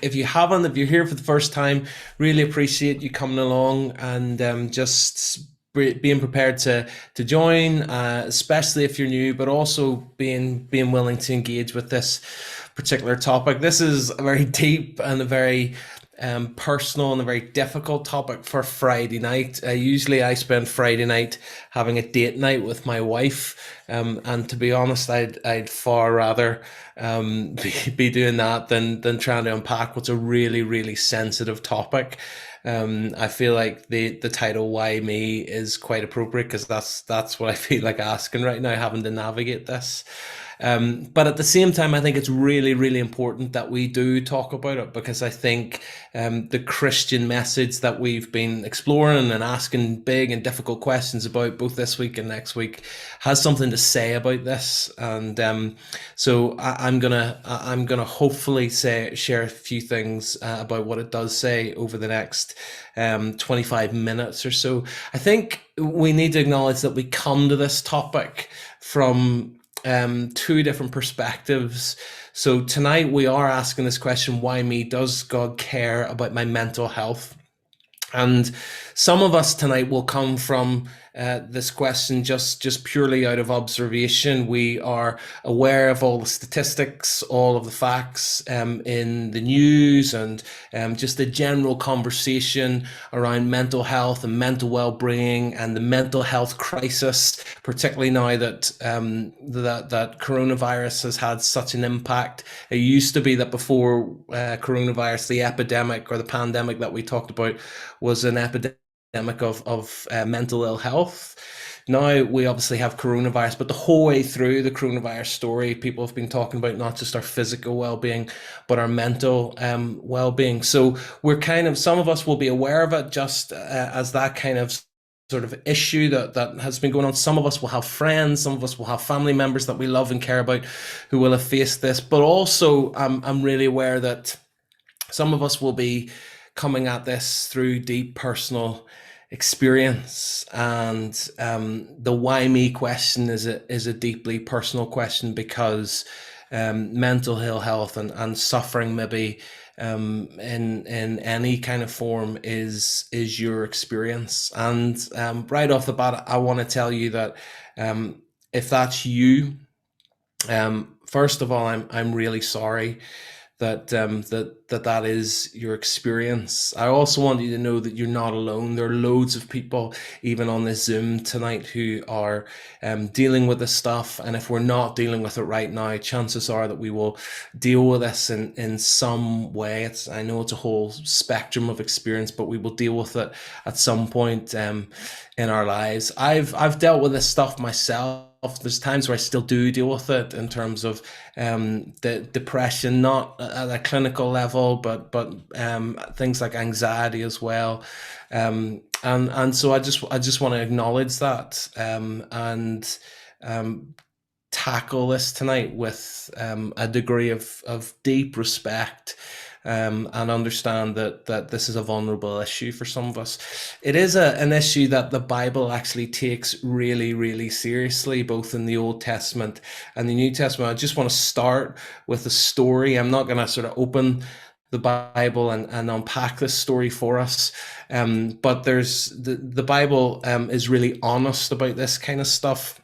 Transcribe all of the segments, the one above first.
if you haven't, if you're here for the first time, really appreciate you coming along and just being prepared to join, especially if you're new, but also being willing to engage with this particular topic. This is a very deep and a very personal and a very difficult topic for Friday night. Usually, I spend Friday night having a date night with my wife, and to be honest, I'd far rather be doing that than trying to unpack what's a really really sensitive topic. I feel like the title "Why Me" is quite appropriate because that's what I feel like asking right now, having to navigate this. But at the same time, I think it's really, really important that we do talk about it because I think the Christian message that we've been exploring and asking big and difficult questions about both this week and next week has something to say about this. And so I'm gonna hopefully share a few things about what it does say over the next 25 minutes or so. I think we need to acknowledge that we come to this topic from two different perspectives. So tonight we are asking this question: why me? Does God care about my mental health? And some of us tonight will come from this question just purely out of observation. We are aware of all the statistics, all of the facts in the news, and just the general conversation around mental health and mental well-being and the mental health crisis, particularly now that that coronavirus has had such an impact. It used to be that before coronavirus, the epidemic or the pandemic that we talked about was an epidemic of mental ill health. Now we obviously have coronavirus, but the whole way through the coronavirus story, people have been talking about not just our physical well-being, but our mental well-being. So we're kind of, some of us will be aware of it just as that kind of sort of issue that has been going on. Some of us will have friends, some of us will have family members that we love and care about who will have faced this. But also, I'm really aware that some of us will be coming at this through deep personal experience, and the why me question is a deeply personal question because mental ill health and suffering maybe in any kind of form is your experience. And right off the bat, I want to tell you that if that's you, first of all, I'm really sorry that is your experience. I also want you to know that you're not alone. There are loads of people, even on this Zoom tonight, who are dealing with this stuff. And if we're not dealing with it right now, chances are that we will deal with this in some way. I know it's a whole spectrum of experience, but we will deal with it at some point in our lives. I've dealt with this stuff myself. There's times where I still do deal with it in terms of the depression, not at a clinical level, but things like anxiety as well. And so I just want to acknowledge that and tackle this tonight with a degree of deep respect, and understand that this is a vulnerable issue for some of us. It is an issue that the Bible actually takes really, really seriously, both in the Old Testament and the New Testament. I just want to start with a story. I'm not going to sort of open the Bible and unpack this story for us. But the Bible is really honest about this kind of stuff,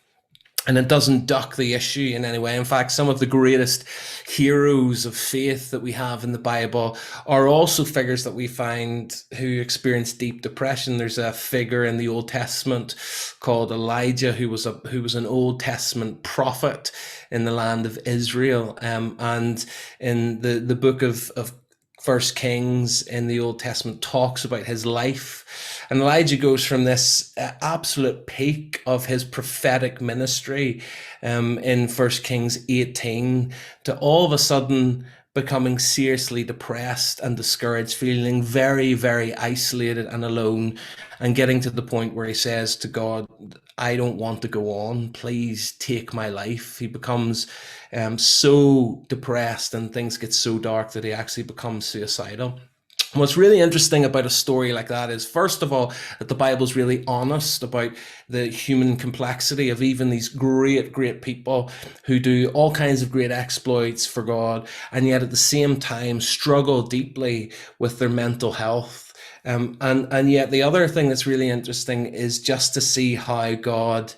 and it doesn't duck the issue in any way. In fact, some of the greatest heroes of faith that we have in the Bible are also figures that we find who experience deep depression. There's a figure in the Old Testament called Elijah, who was an Old Testament prophet in the land of Israel. And in the book of First Kings in the Old Testament talks about his life. And Elijah goes from this absolute peak of his prophetic ministry in First Kings 18 to all of a sudden becoming seriously depressed and discouraged, feeling very, very isolated and alone, and getting to the point where he says to God, I don't want to go on. Please take my life. He becomes so depressed and things get so dark that he actually becomes suicidal. What's really interesting about a story like that is, first of all, that the Bible's really honest about the human complexity of even these great, great people who do all kinds of great exploits for God, and yet at the same time struggle deeply with their mental health. And yet the other thing that's really interesting is just to see how God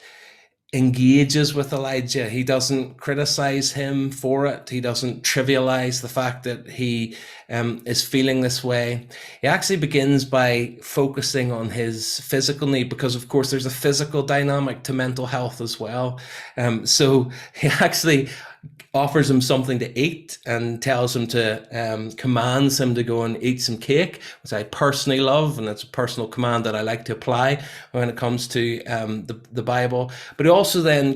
engages with Elijah. He doesn't criticize him for it. He doesn't trivialize the fact that he is feeling this way. He actually begins by focusing on his physical need, because, of course, there's a physical dynamic to mental health as well. So he actually offers him something to eat and tells him to commands him to go and eat some cake, which I personally love, and it's a personal command that I like to apply when it comes to the Bible. But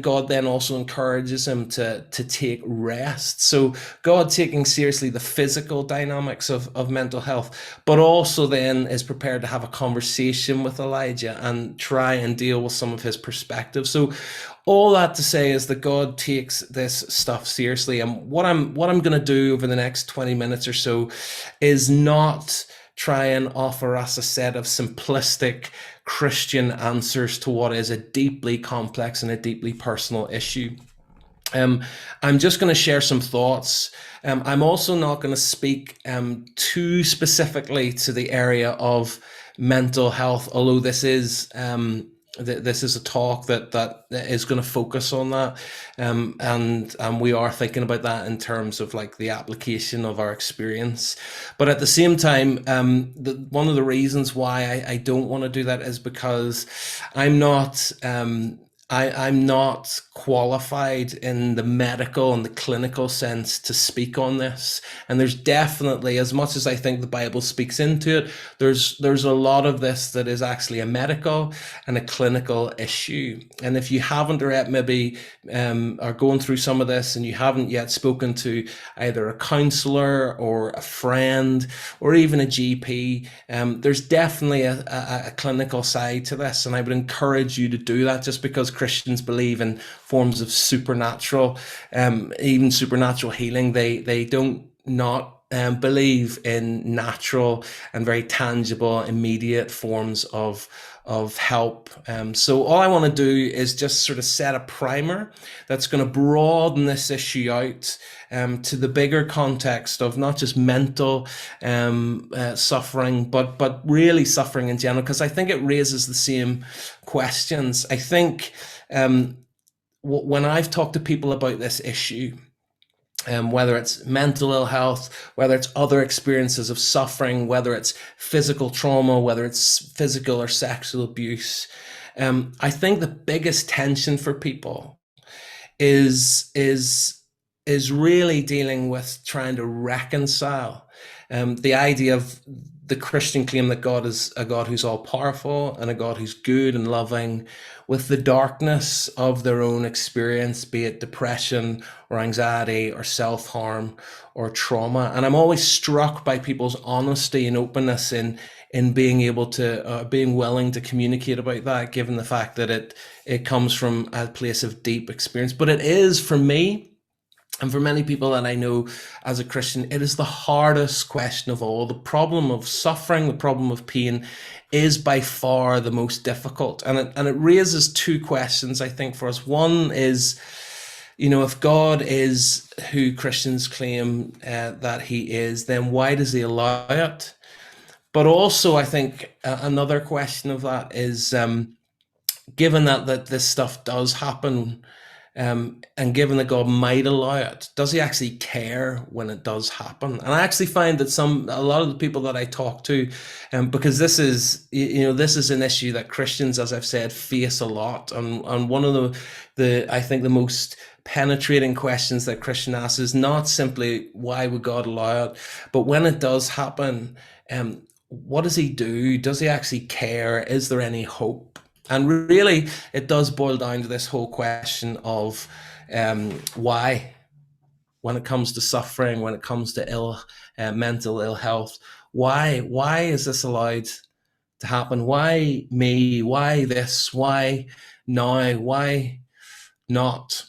God then also encourages him to take rest. So God taking seriously the physical dynamics of mental health, but also then is prepared to have a conversation with Elijah and try and deal with some of his perspectives. So all that to say is that God takes this stuff seriously. And what I'm going to do over the next 20 minutes or so is not try and offer us a set of simplistic Christian answers to what is a deeply complex and a deeply personal issue. I'm just going to share some thoughts. I'm also not going to speak too specifically to the area of mental health, although this is a talk that is going to focus on that, and we are thinking about that in terms of like the application of our experience. But at the same time, one of the reasons why I don't want to do that is because I'm not. I'm not qualified in the medical and the clinical sense to speak on this. And there's definitely, as much as I think the Bible speaks into it, there's a lot of this that is actually a medical and a clinical issue. And if you haven't yet maybe are going through some of this and you haven't yet spoken to either a counselor or a friend or even a GP, there's definitely a clinical side to this. And I would encourage you to do that, just because Christians believe in forms of supernatural, even supernatural healing. They don't not believe in natural and very tangible, immediate forms of help. So all I want to do is just sort of set a primer that's going to broaden this issue out to the bigger context of not just mental suffering, but really suffering in general, because I think it raises the same questions. I think when I've talked to people about this issue, whether it's mental ill health, whether it's other experiences of suffering, whether it's physical trauma, whether it's physical or sexual abuse, I think the biggest tension for people is really dealing with trying to reconcile the idea of the Christian claim that God is a God who's all powerful and a God who's good and loving, with the darkness of their own experience, be it depression or anxiety or self-harm or trauma. And I'm always struck by people's honesty and openness in being able to being willing to communicate about that, given the fact that it comes from a place of deep experience. But it is, for me, and for many people that I know as a Christian, it is the hardest question of all. The problem of suffering, the problem of pain, is by far the most difficult. And it raises two questions, I think, for us. One is, if God is who Christians claim that he is, then why does he allow it? But also, I think another question of that is, given that this stuff does happen, and given that God might allow it, does he actually care when it does happen? And I actually find that a lot of the people that I talk to, because this is an issue that Christians, as I've said, face a lot. And one of the I think the most penetrating questions that Christian asks is not simply why would God allow it, but when it does happen, what does he do? Does he actually care? Is there any hope? And really, it does boil down to this whole question of why, when it comes to suffering, when it comes to mental ill health, why is this allowed to happen? Why me? Why this? Why now? Why not?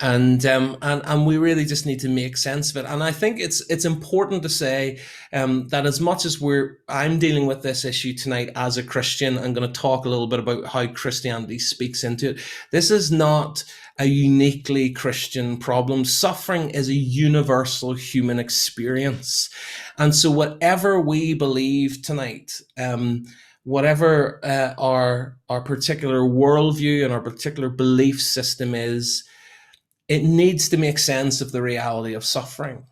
And we really just need to make sense of it. And I think it's important to say that as much as I'm dealing with this issue tonight as a Christian, I'm going to talk a little bit about how Christianity speaks into it. This is not a uniquely Christian problem. Suffering is a universal human experience, and so whatever we believe tonight. Whatever our particular worldview and our particular belief system is, it needs to make sense of the reality of suffering.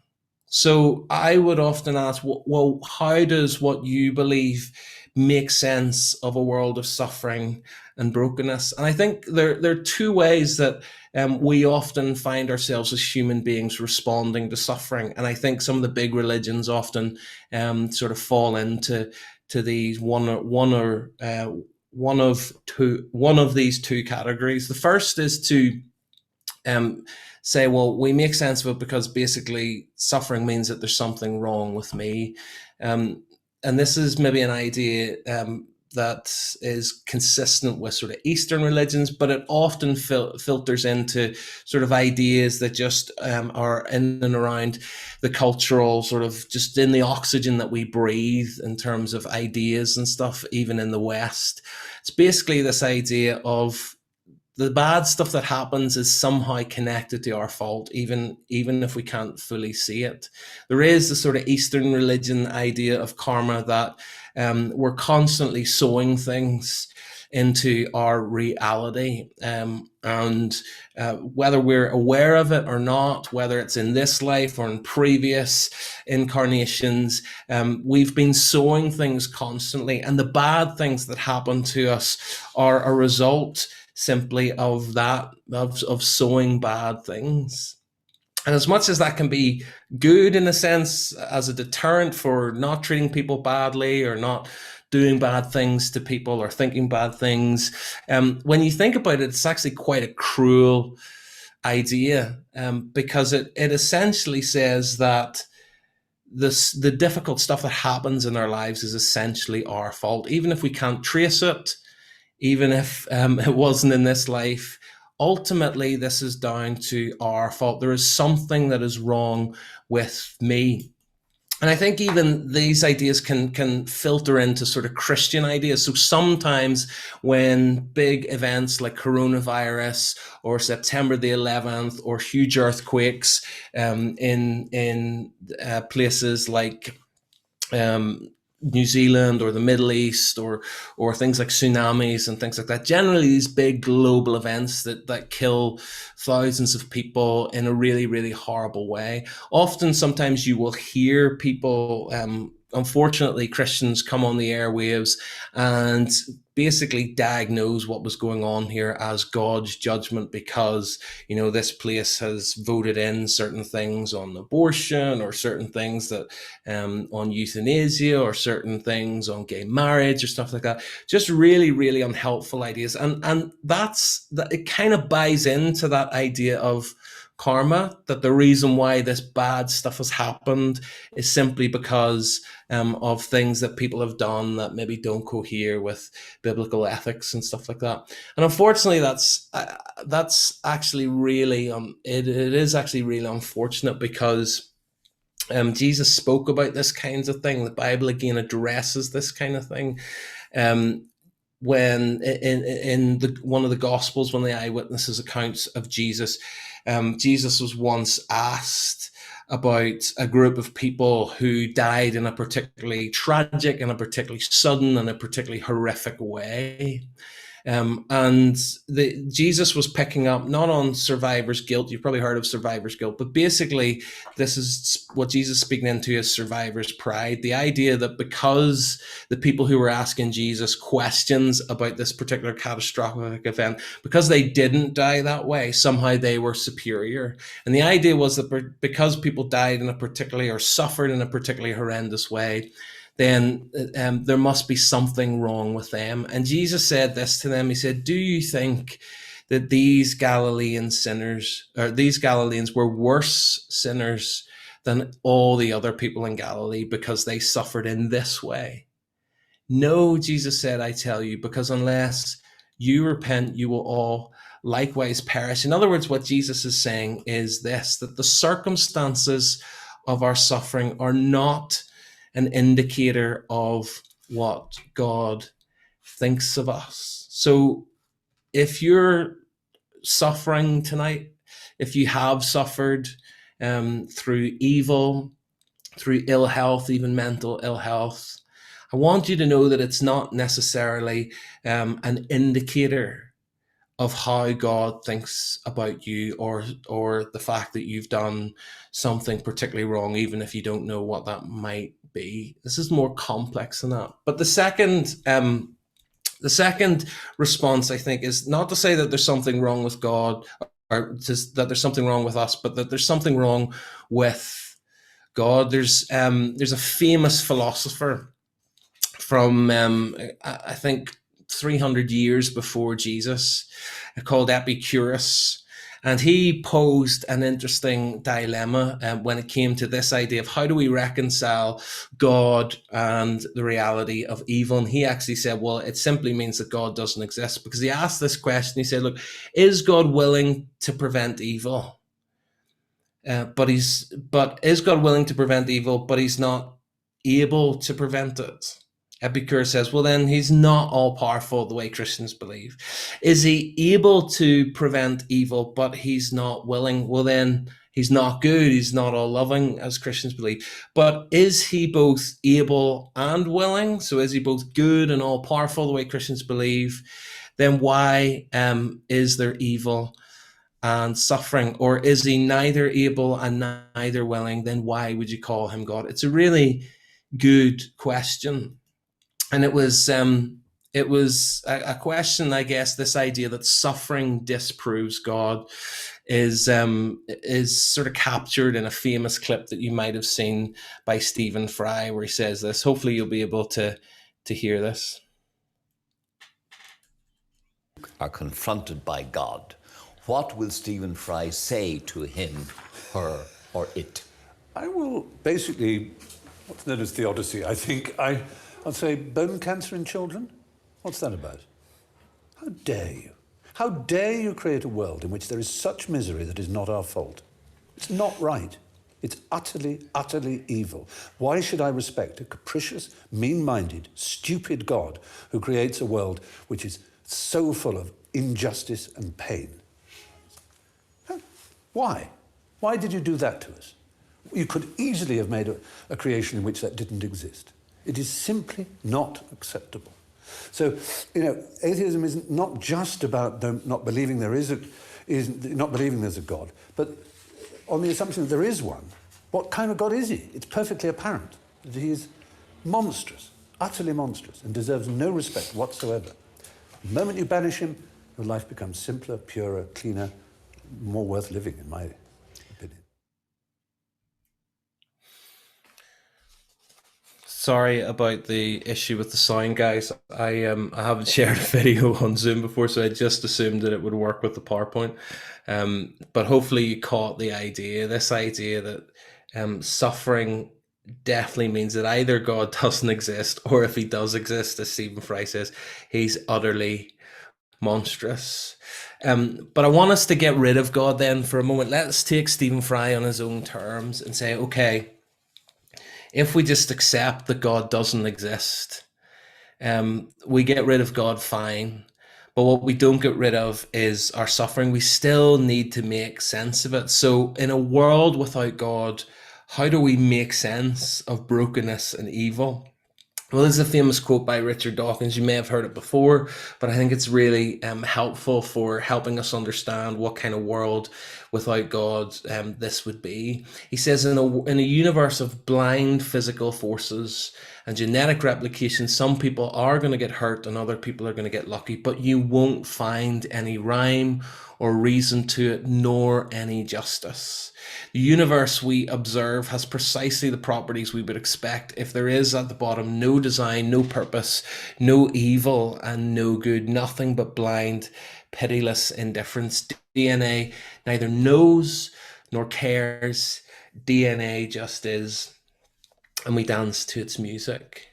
So I would often ask, well, how does what you believe make sense of a world of suffering and brokenness? And I think there are two ways that we often find ourselves as human beings responding to suffering. And I think some of the big religions often sort of fall into these one of these two categories. The first is to say, well, we make sense of it because basically suffering means that there's something wrong with me. And this is maybe an idea that is consistent with sort of Eastern religions, but it often filters into sort of ideas that just are in and around the cultural sort of just in the oxygen that we breathe in terms of ideas and stuff, even in the West. It's basically this idea of the bad stuff that happens is somehow connected to our fault, even if we can't fully see it. There is the sort of Eastern religion idea of karma that we're constantly sowing things into our reality, and whether we're aware of it or not, whether it's in this life or in previous incarnations, we've been sowing things constantly, and the bad things that happen to us are a result simply of that, of sowing bad things. And as much as that can be good in a sense as a deterrent for not treating people badly or not doing bad things to people or thinking bad things, when you think about it, it's actually quite a cruel idea, because it essentially says that the difficult stuff that happens in our lives is essentially our fault, even if we can't trace it, even if it wasn't in this life. Ultimately, this is down to our fault. There is something that is wrong with me. And I think even these ideas can filter into sort of Christian ideas. So sometimes when big events like coronavirus or September the 11th or huge earthquakes in places like New Zealand or the Middle East, or things like tsunamis and things like that. Generally, these big global events that kill thousands of people in a really, really horrible way. Often, sometimes you will hear people, unfortunately, Christians come on the airwaves and basically diagnose what was going on here as God's judgment because, this place has voted in certain things on abortion or certain things that on euthanasia or certain things on gay marriage or stuff like that. Just really, really unhelpful ideas. And that it kind of buys into that idea of karma, that the reason why this bad stuff has happened is simply because of things that people have done that maybe don't cohere with biblical ethics and stuff like that. And unfortunately, that's actually really it is actually really unfortunate because Jesus spoke about this kinds of thing. The Bible again addresses this kind of thing. When in one of the Gospels, one of the eyewitnesses accounts of Jesus, Jesus was once asked about a group of people who died in a particularly tragic and a particularly sudden and a particularly horrific way. And Jesus was picking up not on survivor's guilt. You've probably heard of survivor's guilt, but basically this is what Jesus is speaking into is survivor's pride. The idea that because the people who were asking Jesus questions about this particular catastrophic event, because they didn't die that way, somehow they were superior. And the idea was that because people died in a particularly or suffered in a particularly horrendous way, then there must be something wrong with them. And Jesus said this to them. He said, do you think that these Galilean sinners, or these Galileans were worse sinners than all the other people in Galilee because they suffered in this way? No, Jesus said, I tell you, because unless you repent, you will all likewise perish. In other words, what Jesus is saying is this, that the circumstances of our suffering are not an indicator of what God thinks of us. So if you're suffering tonight, if you have suffered through evil, through ill health, even mental ill health, I want you to know that it's not necessarily an indicator of how God thinks about you, or the fact that you've done something particularly wrong, even if you don't know what that might be. This is more complex than that. But the second response, I think, is not to say that there's something wrong with God, or just that there's something wrong with us, but that there's something wrong with God. There's a famous philosopher from I think 300 years before Jesus, called Epicurus. And he posed an interesting dilemma when it came to this idea of how do we reconcile God and the reality of evil. And he actually said, well, it simply means that God doesn't exist, because he asked this question. He said, look, is God willing to prevent evil? But is God willing to prevent evil, but he's not able to prevent it? Epicurus says, well, then he's not all powerful the way Christians believe. Is he able to prevent evil, but he's not willing? Well, then he's not good. He's not all loving as Christians believe. But is he both able and willing? So is he both good and all powerful the way Christians believe? Then why is there evil and suffering? Or is he neither able and neither willing? Then why would you call him God? It's a really good question. And it was a question, I guess, this idea that suffering disproves God is sort of captured in a famous clip that you might have seen by Stephen Fry, where he says this. Hopefully you'll be able to hear this. Are confronted by God. What will Stephen Fry say to him, her, or it? I will basically, what's known as theodicy, I think. I'll say bone cancer in children? What's that about? How dare you? How dare you create a world in which there is such misery that is not our fault? It's not right. It's utterly, utterly evil. Why should I respect a capricious, mean-minded, stupid God who creates a world which is so full of injustice and pain? Why? Why did you do that to us? You could easily have made a creation in which that didn't exist. It is simply not acceptable. So, atheism is not just about not believing there's a God, but on the assumption that there is one. What kind of God is he? It's perfectly apparent that he is monstrous, utterly monstrous, and deserves no respect whatsoever. The moment you banish him, your life becomes simpler, purer, cleaner, more worth living, in my opinion. Sorry about the issue with the sound, guys. I haven't shared a video on Zoom before, so I just assumed that it would work with the PowerPoint. But hopefully you caught the idea. This idea that suffering definitely means that either God doesn't exist, or if he does exist, as Stephen Fry says, he's utterly monstrous. But I want us to get rid of God then for a moment. Let's take Stephen Fry on his own terms and say, okay, if we just accept that God doesn't exist, we get rid of God, fine. But what we don't get rid of is our suffering. We still need to make sense of it. So in a world without God, how do we make sense of brokenness and evil? Well, this is a famous quote by Richard Dawkins. You may have heard it before, but I think it's really helpful for helping us understand what kind of world without God this would be. He says, in a universe of blind physical forces and genetic replication, some people are going to get hurt and other people are going to get lucky, but you won't find any rhyme or reason to it, nor any justice. The universe we observe has precisely the properties we would expect if there is at the bottom no design, no purpose, no evil, and no good, nothing but blind, pitiless indifference. DNA neither knows nor cares. DNA just is, and we dance to its music.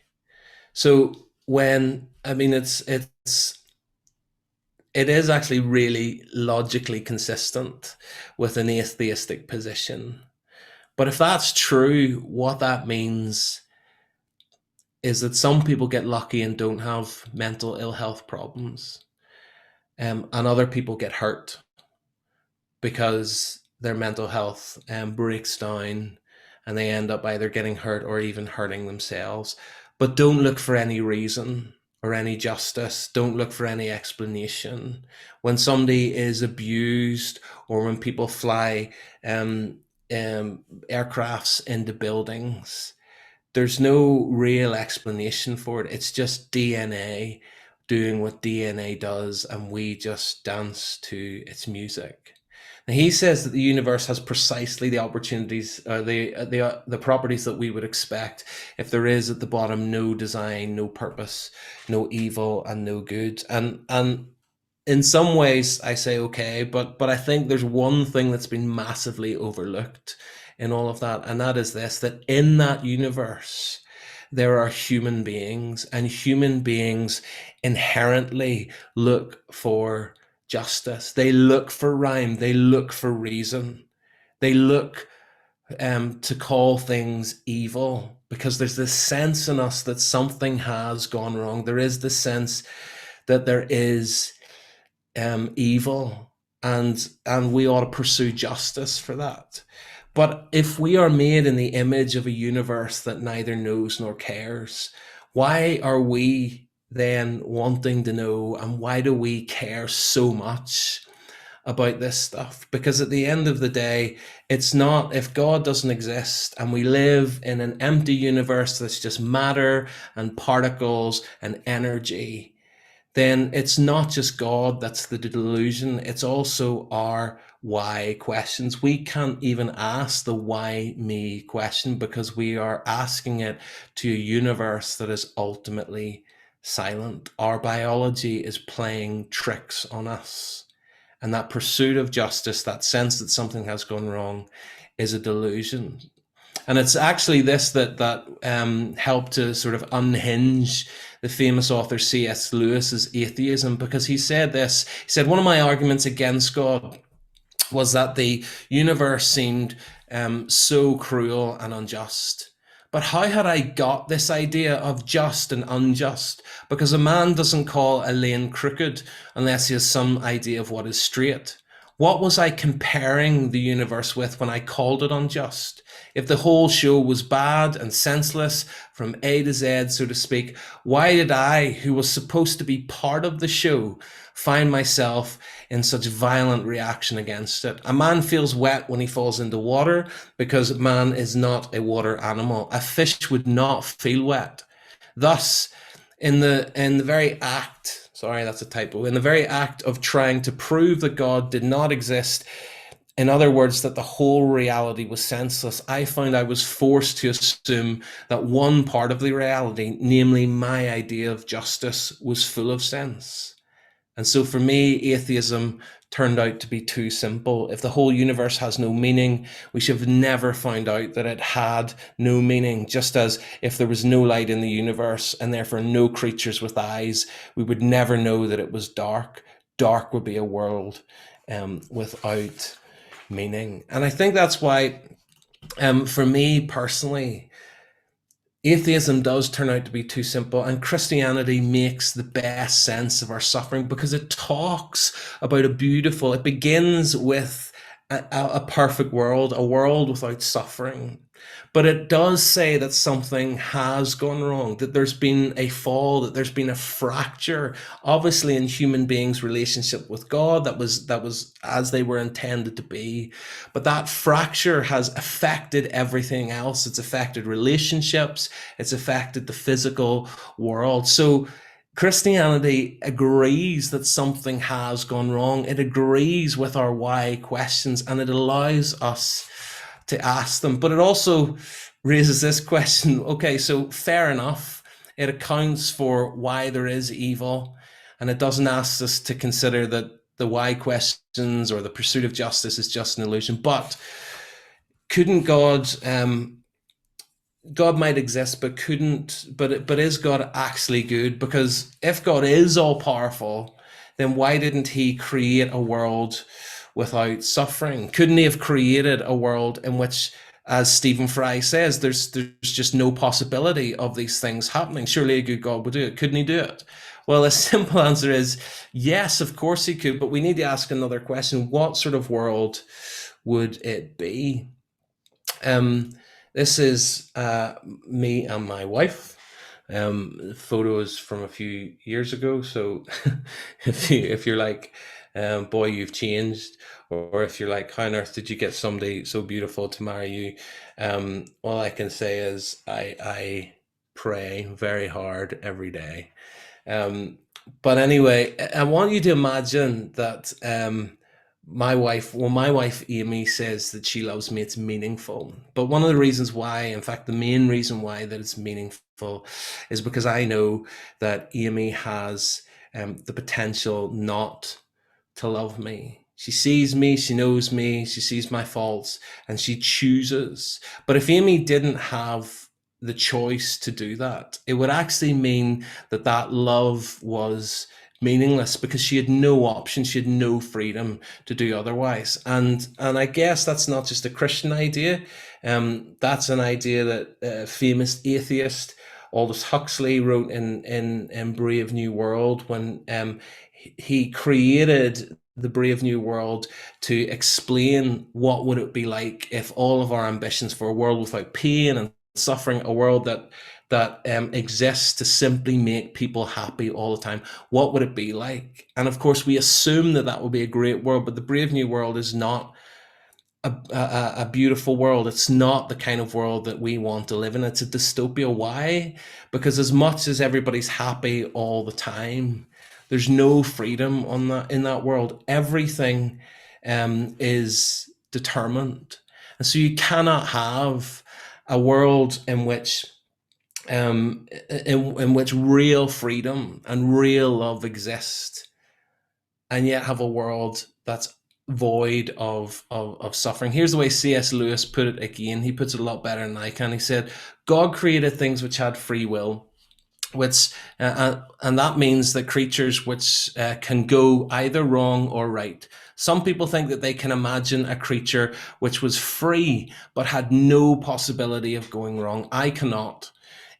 So it's it is actually really logically consistent with an atheistic position. But if that's true, what that means is that some people get lucky and don't have mental ill health problems, and other people get hurt because their mental health breaks down and they end up either getting hurt or even hurting themselves. But don't look for any reason or any justice. Don't look for any explanation. When somebody is abused, or when people fly aircrafts into buildings, there's no real explanation for it. It's just DNA doing what DNA does, and we just dance to its music. Now, he says that the universe has precisely the opportunities, the properties that we would expect if there is at the bottom no design, no purpose, no evil, and no good. And in some ways, I say okay, but I think there's one thing that's been massively overlooked in all of that, and that is this: that in that universe, there are human beings, and human beings inherently look for justice. They look for rhyme. They look for reason. They look to call things evil because there's this sense in us that something has gone wrong. There is this sense that there is evil, and we ought to pursue justice for that. But if we are made in the image of a universe that neither knows nor cares, why are we then wanting to know, and why do we care so much about this stuff? Because at the end of the day, it's not, if God doesn't exist and we live in an empty universe that's just matter and particles and energy, then it's not just God that's the delusion, it's also our why questions. We can't even ask the why me question because we are asking it to a universe that is ultimately silent. Our biology is playing tricks on us. And that pursuit of justice, that sense that something has gone wrong, is a delusion. And it's actually this that helped to sort of unhinge the famous author C.S. Lewis's atheism, because he said this. He said, one of my arguments against God was that the universe seemed so cruel and unjust. But how had I got this idea of just and unjust? Because a man doesn't call a lane crooked unless he has some idea of what is straight. What was I comparing the universe with when I called it unjust? If the whole show was bad and senseless from A to Z, so to speak, why did I, who was supposed to be part of the show, find myself in such violent reaction against it? A man feels wet when he falls into water because man is not a water animal. A fish would not feel wet. Thus, in the very act, sorry, that's a typo, in the very act of trying to prove that God did not exist, in other words, that the whole reality was senseless, I found I was forced to assume that one part of the reality, namely my idea of justice, was full of sense. And so for me, atheism turned out to be too simple. If the whole universe has no meaning, we should have never found out that it had no meaning. Just as if there was no light in the universe and therefore no creatures with eyes, we would never know that it was dark. Dark would be a world without meaning. And I think that's why, for me personally, atheism does turn out to be too simple, and Christianity makes the best sense of our suffering because it talks about it begins with a perfect world, a world without suffering. But it does say that something has gone wrong, that there's been a fall, that there's been a fracture, obviously in human beings' relationship with God, that was as they were intended to be. But that fracture has affected everything else. It's affected relationships. It's affected the physical world. So Christianity agrees that something has gone wrong. It agrees with our why questions, and it allows us to ask them. But it also raises this question, okay, so fair enough, it accounts for why there is evil, and it doesn't ask us to consider that the why questions or the pursuit of justice is just an illusion. But couldn't God might exist, but couldn't, but is God actually good? Because if God is all powerful, then why didn't he create a world without suffering? Couldn't he have created a world in which, as Stephen Fry says, there's just no possibility of these things happening? Surely a good God would do it. Couldn't he do it? Well, the simple answer is yes, of course he could, but we need to ask another question. What sort of world would it be? This is me and my wife. Photos from a few years ago. So if you're like, boy, you've changed, or if you're like, how on earth did you get somebody so beautiful to marry you? All I can say is I pray very hard every day. But anyway, I want you to imagine that my wife Amy says that she loves me, it's meaningful. But one of the reasons why, in fact, the main reason why that it's meaningful is because I know that Amy has the potential not to love me. She sees me, she knows me, she sees my faults, and she chooses. But if Amy didn't have the choice to do that, it would actually mean that that love was meaningless because she had no option, she had no freedom to do otherwise. And I guess that's not just a Christian idea. That's an idea that famous atheist Aldous Huxley wrote in Brave New World when he created the Brave New World to explain what would it be like if all of our ambitions for a world without pain and suffering, a world that exists to simply make people happy all the time, what would it be like? And of course, we assume that that would be a great world, but the Brave New World is not a beautiful world. It's not the kind of world that we want to live in. It's a dystopia. Why? Because as much as everybody's happy all the time, there's no freedom on that in that world. Everything is determined, and so you cannot have a world in which in which real freedom and real love exist, and yet have a world that's void of suffering. Here's the way C.S. Lewis put it again. He puts it a lot better than I can. He said, God created things which had free will, which and that means that creatures which can go either wrong or right. Some people think that they can imagine a creature which was free but had no possibility of going wrong. I cannot.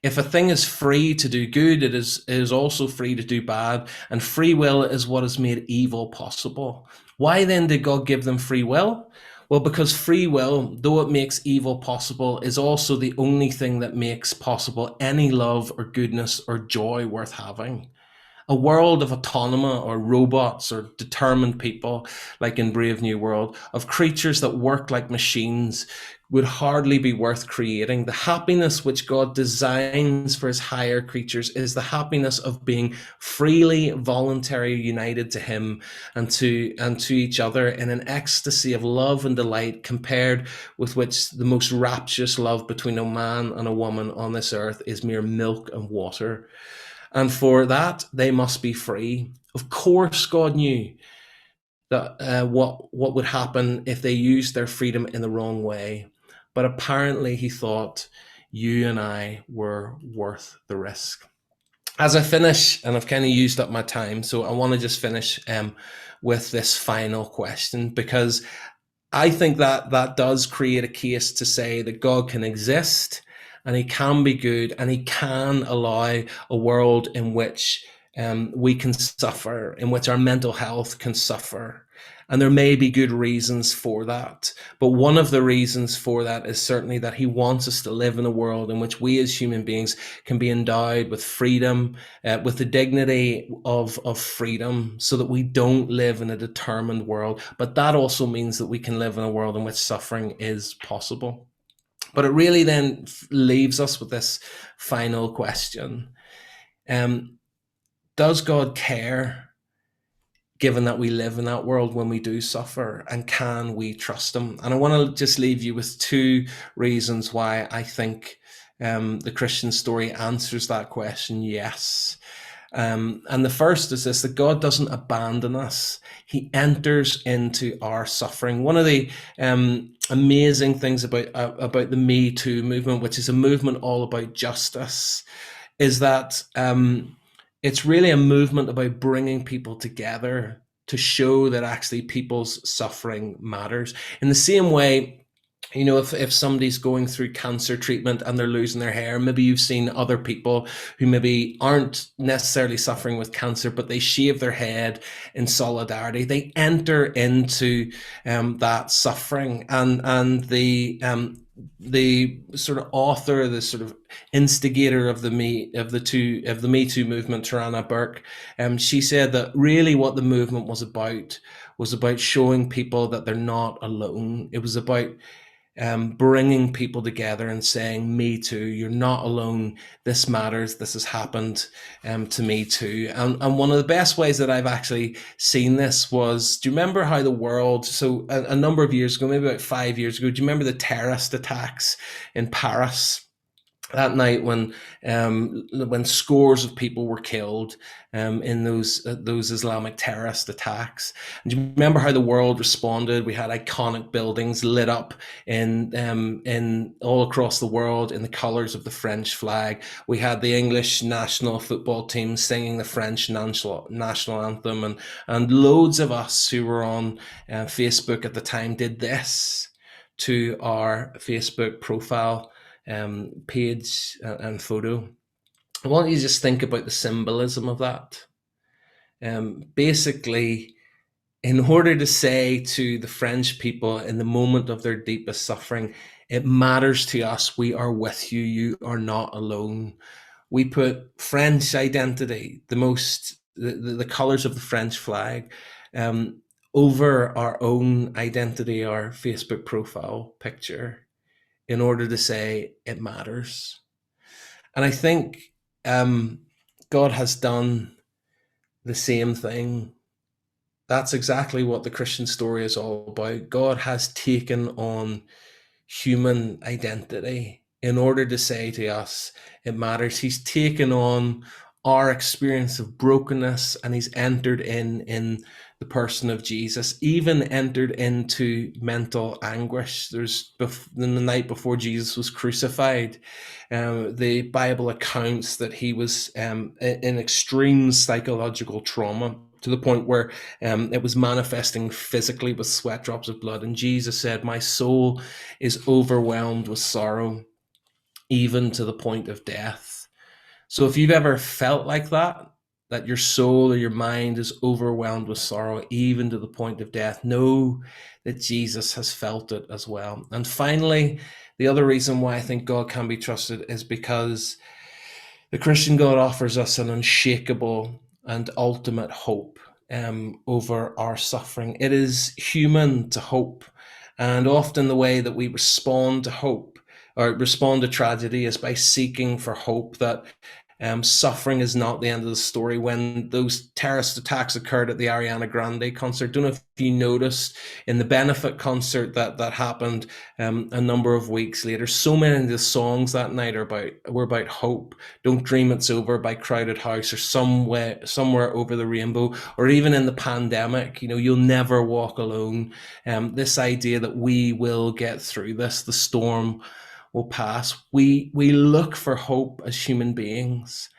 If a thing is free to do good, it is also free to do bad, and free will is what has made evil possible. Why then did God give them free will? Well, because free will, though it makes evil possible, is also the only thing that makes possible any love or goodness or joy worth having. A world of autonomous or robots or determined people, like in Brave New World, of creatures that work like machines, would hardly be worth creating. The happiness which God designs for his higher creatures is the happiness of being freely, voluntarily united to him and to each other in an ecstasy of love and delight, compared with which the most rapturous love between a man and a woman on this earth is mere milk and water. And for that, they must be free. Of course, God knew that what would happen if they used their freedom in the wrong way. But apparently he thought you and I were worth the risk. As I finish, and I've kind of used up my time, so I want to just finish with this final question, because I think that does create a case to say that God can exist and he can be good and he can allow a world in which we can suffer, in which our mental health can suffer. And there may be good reasons for that. But one of the reasons for that is certainly that he wants us to live in a world in which we as human beings can be endowed with freedom, with the dignity of freedom, so that we don't live in a determined world. But that also means that we can live in a world in which suffering is possible. But it really then leaves us with this final question. Does God care, given that we live in that world when we do suffer, and can we trust him? And I want to just leave you with two reasons why I think the Christian story answers that question, yes. And the first is this, that God doesn't abandon us. He enters into our suffering. One of the amazing things about the Me Too movement, which is a movement all about justice, is that it's really a movement about bringing people together to show that actually people's suffering matters. In the same way, you know, if somebody's going through cancer treatment and they're losing their hair, maybe you've seen other people who maybe aren't necessarily suffering with cancer, but they shave their head in solidarity. They enter into that suffering, and the sort of author, the sort of instigator of the Me Too movement, Tarana Burke, she said that really what the movement was about showing people that they're not alone. It was about bringing people together and saying, "Me too. You're not alone. This matters. This has happened to me too." And one of the best ways that I've actually seen this was, do you remember how the world? So a number of years ago, maybe about 5 years ago, do you remember the terrorist attacks in Paris? That night when scores of people were killed in those Islamic terrorist attacks. And do you remember how the world responded? We had iconic buildings lit up in all across the world in the colours of the French flag. We had the English national football team singing the French national anthem, and loads of us who were on Facebook at the time did this to our Facebook profile page and photo. I want you to just think about the symbolism of that. Basically, in order to say to the French people in the moment of their deepest suffering, it matters to us, we are with you, you are not alone. We put French identity, the colours of the French flag, over our own identity, our Facebook profile picture, in order to say it matters. And I think God has done the same thing. That's exactly what the Christian story is all about. God has taken on human identity in order to say to us, it matters. He's taken on our experience of brokenness, and he's entered in the person of Jesus, even entered into mental anguish. There's in the night before Jesus was crucified, the Bible accounts that he was in extreme psychological trauma, to the point where it was manifesting physically with sweat drops of blood. And Jesus said, "My soul is overwhelmed with sorrow, even to the point of death." So if you've ever felt like that your soul or your mind is overwhelmed with sorrow, even to the point of death, know that Jesus has felt it as well. And finally, the other reason why I think God can be trusted is because the Christian God offers us an unshakable and ultimate hope over our suffering. It is human to hope, and often the way that we respond to hope or respond to tragedy is by seeking for hope that suffering is not the end of the story. When those terrorist attacks occurred at the Ariana Grande concert, don't know if you noticed in the benefit concert that happened a number of weeks later, so many of the songs that night were about hope. "Don't Dream It's Over" by Crowded House, or "Somewhere Over the Rainbow," or even in the pandemic, "You'll Never Walk Alone." This idea that we will get through this, the storm will pass. We look for hope as human beings.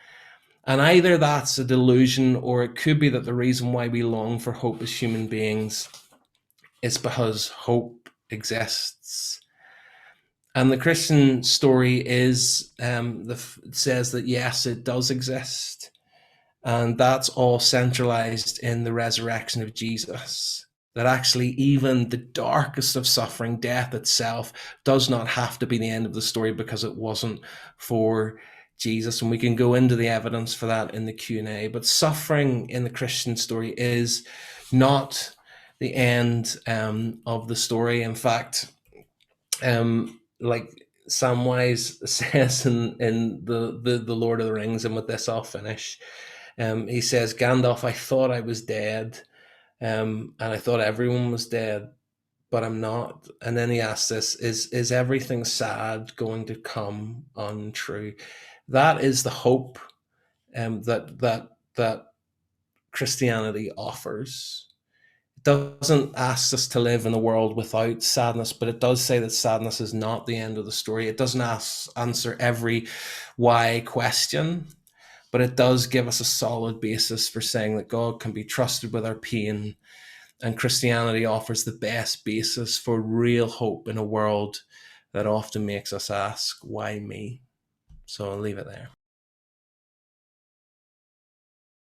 And either that's a delusion, or it could be that the reason why we long for hope as human beings is because hope exists. And the Christian story says that yes, it does exist. And that's all centralized in the resurrection of Jesus. That actually even the darkest of suffering, death itself, does not have to be the end of the story, because it wasn't for Jesus. And we can go into the evidence for that in the Q&A. But suffering in the Christian story is not the end of the story. In fact, like Samwise says in the Lord of the Rings, and with this I'll finish, he says, "Gandalf, I thought I was dead, and I thought everyone was dead, but I'm not." And then he asks this, is everything sad going to come untrue? That is the hope that Christianity offers. It doesn't ask us to live in a world without sadness, but it does say that sadness is not the end of the story. It doesn't answer every why question, but it does give us a solid basis for saying that God can be trusted with our pain, and Christianity offers the best basis for real hope in a world that often makes us ask, why me? So I'll leave it there.